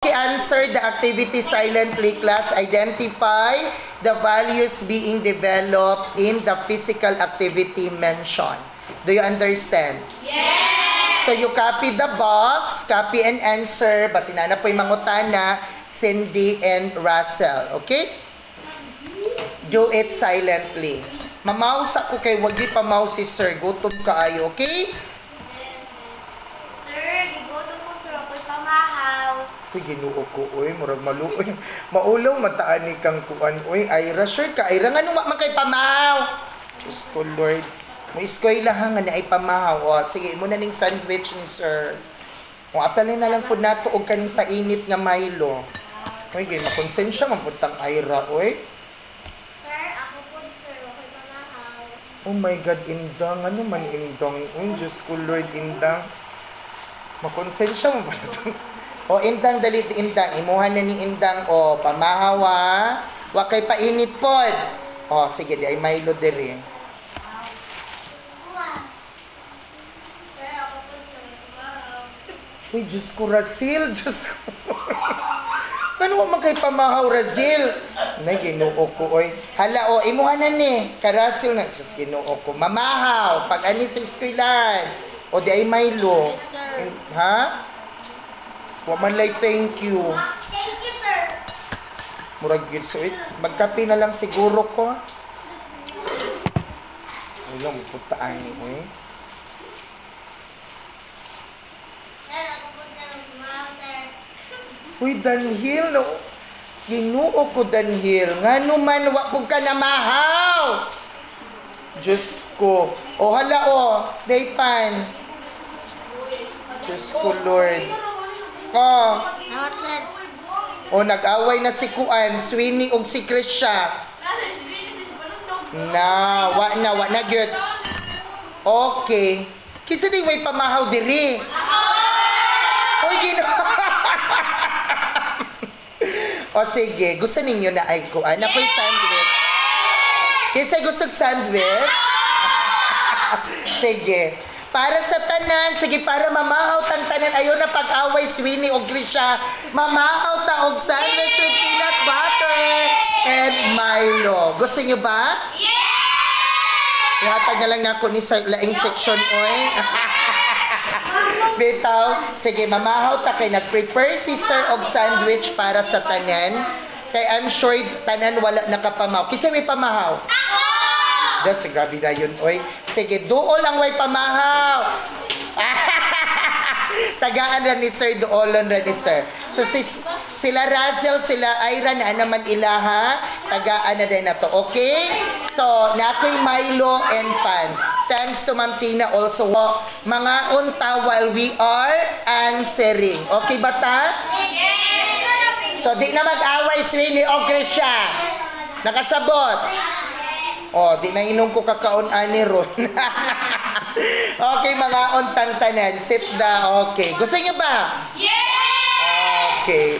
Okay, answer the activity silently, class. Identify the values being developed in the physical activity mentioned. Do you understand? Yes! So you copy the box, copy and answer. Basin na po yung mangutana, Cindy and Russell. Okay? Do it silently. Mamaus ako kay wag pa mouse si sir. Gutom kaayo, okay? Sir, gutom ko sir. Ako'y pamahaw. Uy, ginuo ko, uy. Murag maluoy. Maulaw, mataan ni kang kuan. Uy, Ira, sure ka. Ira, nga nung makay pamahaw. Diyos ko, Lord. Mo iskoy lang nga na ay pamahaw. O, sige, muna ning sandwich ni sir. Kung apalin na lang po nato og kaning painit nga Milo. Uy, gay, makonsensya man putang Ira, uy. Oh my God, Indang. Ano man, Indang? Oh, Diyos ko, Lord, Indang. Makonsensya mo ba na ito? O, Indang, dalit, Indang. Imuhan na ni Indang. O, pamahawa. Huwag kay painit po. O, sige, di ay Milo din. Uy, Diyos ko, Rasil. Diyos ko. Ano man kay pamahaw, Razil? Nay, ginuo ko, oy. Hala, o, imuha na ni. Karasil na. Sus, ginuo ko. Mamahaw, pag ani sa eskwilan. O, di ay Milo. Yes, sir. Ha? Wamalay, thank you. Thank you, sir. Murag yun, so, magkape na lang siguro ko. Ay lang, putaan ni, eh. Uy, Danhil, no? Ginuo ko, Danhil. Nga naman, wak po ka na mahaw. Diyos ko. O, hala, o. Daypan. Diyos ko, Lord. O. O, nag-away na si Kuan, Sweeney og si Krisha. Wa na, gyud. Okay. Kisa di way pamahaw diri. Uy, ginuo. O sige, gusto ninyo na ay kuan. Ako'y sandwich. Kasi gusto sandwich? Sige. Para sa tanan, sige, para mamahaw tang tanan. Ayaw na pag-away, Sweeney o Grisha. Mamahaw ta og sandwich with peanut butter and Milo. Gusto nyo ba? Yeah! Ihatag na lang na ako ni sa laing section, oy. Bitaw, sige, mamahaw ta kay nag-prepare si sir og sandwich para sa tanan. Kay I'm sure tanan wala nakapamahaw. Kasi may pamahaw. That's grabe na yun, oy. Sige, duol ang way pamahaw. Tagaan ra ni sir, duolon ra ni sir. So sila Russell, sila Ira na naman ilaha. Tagaan na din na to, okay? So, nakoy Milo and Pan. Thanks to Ma'am Tina also. Mga unta while we are answering. Okay ba ta? So, di na mag-away, Sweeney o Grisha. Nakasabot. O, di na inom ko kakaon ani ron. Okay, mga untang tanan. Sit down. Okay. Gusto niyo ba? Yeah! Okay.